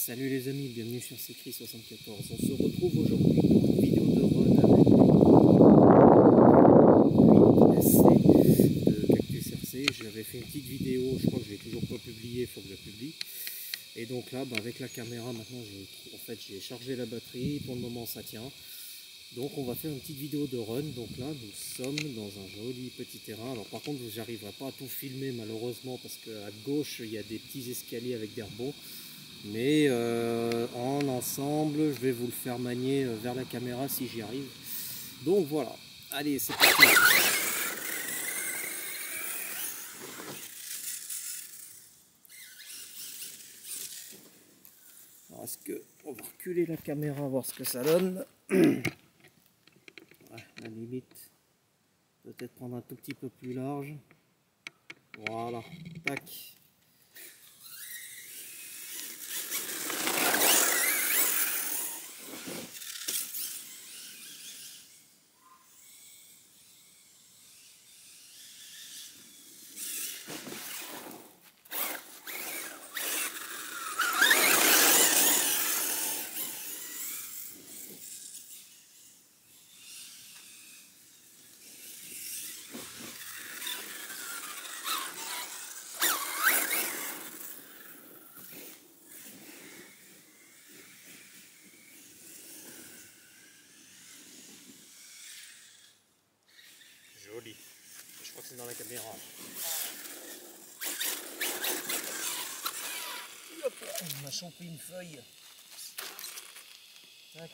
Salut les amis, bienvenue sur Secret74. On se retrouve aujourd'hui pour une vidéo de run avec les 8 SC de Cactus RC. J'avais fait une petite vidéo, je crois que je l'ai toujours pas publiée, il faut que je la publie. Et donc là, avec la caméra, maintenant j'ai chargé la batterie, pour le moment ça tient. Donc on va faire une petite vidéo de run. Donc là nous sommes dans un joli petit terrain. Alors par contre j'arriverai pas à tout filmer malheureusement parce qu'à gauche il y a des petits escaliers avec des rebonds. Mais en ensemble je vais vous le faire manier vers la caméra si j'y arrive. Donc voilà, allez c'est parti. Alors est-ce que on va reculer la caméra voir ce que ça donne. Ouais, la limite, peut-être prendre un tout petit peu plus large. Voilà, tac. Joli. Je crois que c'est dans la caméra. Hop, on a chopé une feuille. Tac.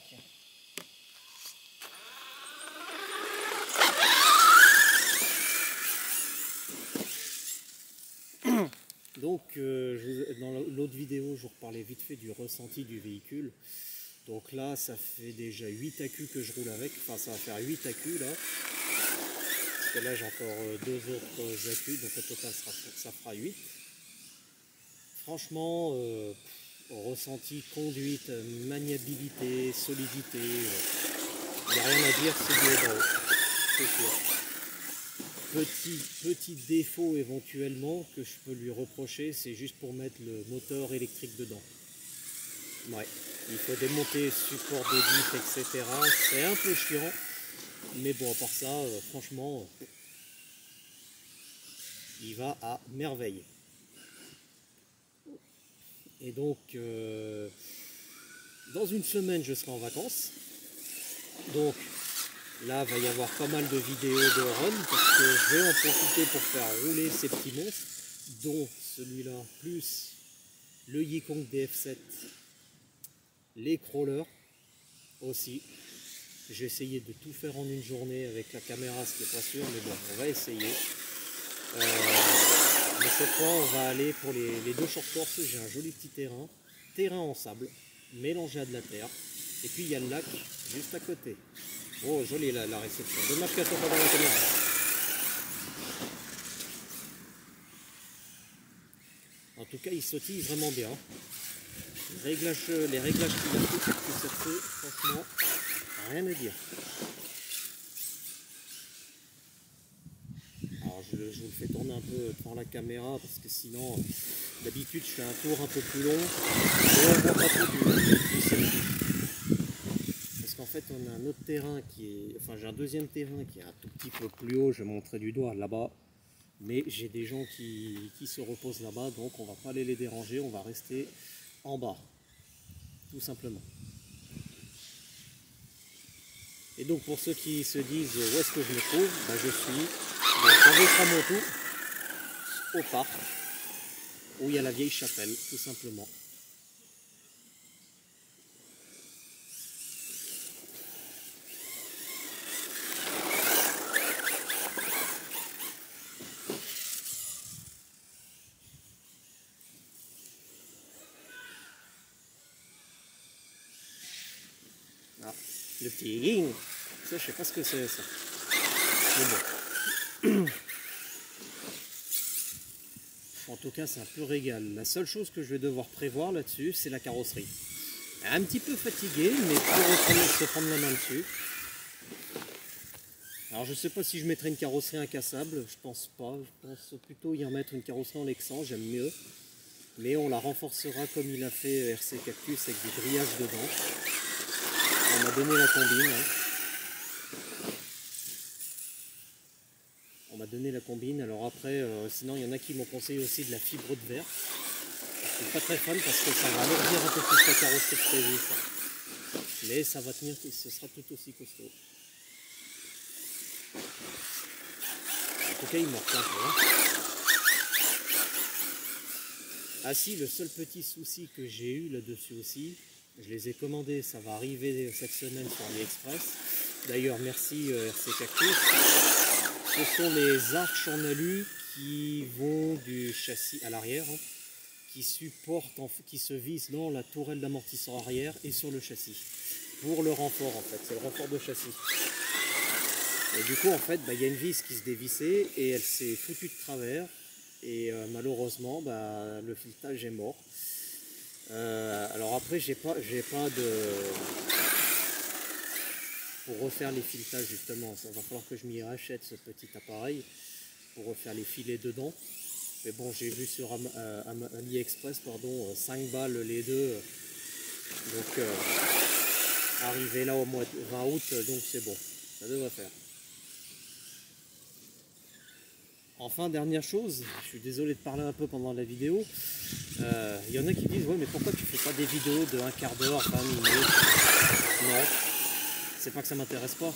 Donc, dans l'autre vidéo, je vous reparlais vite fait du ressenti du véhicule. Donc là, ça fait déjà 8 accus que je roule avec. Enfin, ça va faire 8 accus là. Parce que là, j'ai encore 2 autres accus. Donc au total, ça fera 8. Franchement, ressenti, conduite, maniabilité, solidité, il n'y a rien à dire, c'est du haut, c'est sûr. Petit défaut éventuellement que je peux lui reprocher, c'est juste pour mettre le moteur électrique dedans. Ouais, il faut démonter support de diff, etc. C'est un peu chiant, mais bon, à part ça, franchement, il va à merveille. Et donc, dans une semaine, je serai en vacances. Donc, là, il va y avoir pas mal de vidéos de run parce que je vais en profiter pour faire rouler ces petits monstres, dont celui-là, plus le Yikong DF7, les crawlers aussi. J'ai essayé de tout faire en une journée avec la caméra, ce qui n'est pas sûr, mais bon, on va essayer. Mais cette fois, on va aller pour les deux short courses. J'ai un joli petit terrain en sable, mélangé à de la terre. Et puis il y a le lac juste à côté. Oh, joli la réception. Dommage qu'elle soit pas dans la caméra. En tout cas, il sautille vraiment bien. Les réglages qu'il a fait, franchement, rien à dire. Alors je vous le fais tourner un peu devant la caméra parce que sinon, d'habitude, je fais un tour un peu plus long. Et on voit pas trop du selfie. Parce qu'en fait, on a un autre terrain qui est... Enfin, j'ai un deuxième terrain qui est un tout petit peu plus haut. Je vais montrer du doigt là-bas. Mais j'ai des gens qui se reposent là-bas. Donc, on va pas aller les déranger. On va rester en bas. Tout simplement. Et donc, pour ceux qui se disent où est-ce que je me trouve, ben, je suis dans Vautramont au parc. Où il y a la vieille chapelle, tout simplement. Ah, le petit ging, ça je sais pas ce que c'est ça. Mais bon. En tout cas c'est un peu régal. La seule chose que je vais devoir prévoir là-dessus, c'est la carrosserie. Un petit peu fatigué, mais pour se prendre la main dessus. Alors je sais pas si je mettrai une carrosserie incassable, je pense pas. Je pense plutôt y en mettre une carrosserie en Lexan, j'aime mieux. mais on la renforcera comme il a fait RC Cactus avec du grillage dedans. On m'a donné la combine. Hein. On m'a donné la combine. Alors après, sinon il y en a qui m'ont conseillé aussi de la fibre de verre. Je suis pas très fan parce que ça va alourdir un peu plus la carrosserie que prévu. Ça. Mais ça va tenir, ce sera tout aussi costaud. En tout cas, il me retient pas. Ah si, le seul petit souci que j'ai eu là-dessus aussi, je les ai commandés, ça va arriver cette semaine sur AliExpress. D'ailleurs, merci RC Cactus. Ce sont les arches en alu qui vont du châssis à l'arrière, hein, qui supportent, qui se vissent dans la tourelle d'amortisseur arrière et sur le châssis. Pour le renfort en fait, c'est le renfort de châssis. Et du coup en fait, il y a une vis qui se dévissait et elle s'est foutue de travers. Et malheureusement, le filetage est mort. Alors après, j'ai pas de... Pour refaire les filetages justement, ça va falloir que je m'y rachète ce petit appareil pour refaire les filets dedans. Mais bon, j'ai vu sur AliExpress, 5 balles les deux. Donc arrivé là au mois de 20 août, donc c'est bon, ça devrait faire. Enfin, dernière chose, je suis désolé de parler un peu pendant la vidéo. Il y en a qui disent, ouais, mais pourquoi tu fais pas des vidéos de 1/4 d'heure, 20 minutes? Non, c'est pas que ça m'intéresse pas.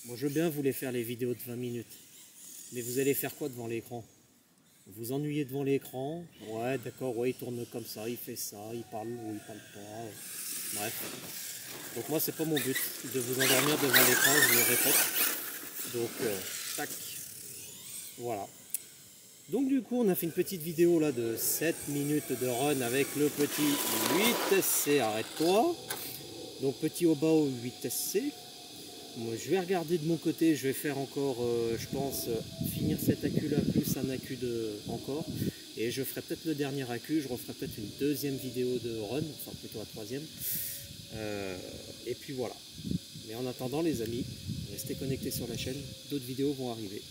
Moi, je veux bien vous les faire les vidéos de 20 minutes. Mais vous allez faire quoi devant l'écran? Vous ennuyez devant l'écran? Ouais, d'accord, ouais, il tourne comme ça, il fait ça, il parle ou il parle pas. Bref. Donc moi, c'est pas mon but de vous endormir devant l'écran, je vous le répète. Donc, tac. Voilà. Donc du coup on a fait une petite vidéo là de 7 minutes de run avec le petit 8SC, arrête-toi. Donc petit Obao 8SC. Moi, je vais regarder de mon côté, je vais faire encore, je pense, finir cet accu là plus un accu encore. Et je ferai peut-être le dernier accu, je referai peut-être une deuxième vidéo de run, enfin plutôt la troisième. Et puis voilà. Mais en attendant les amis, restez connectés sur la chaîne, d'autres vidéos vont arriver.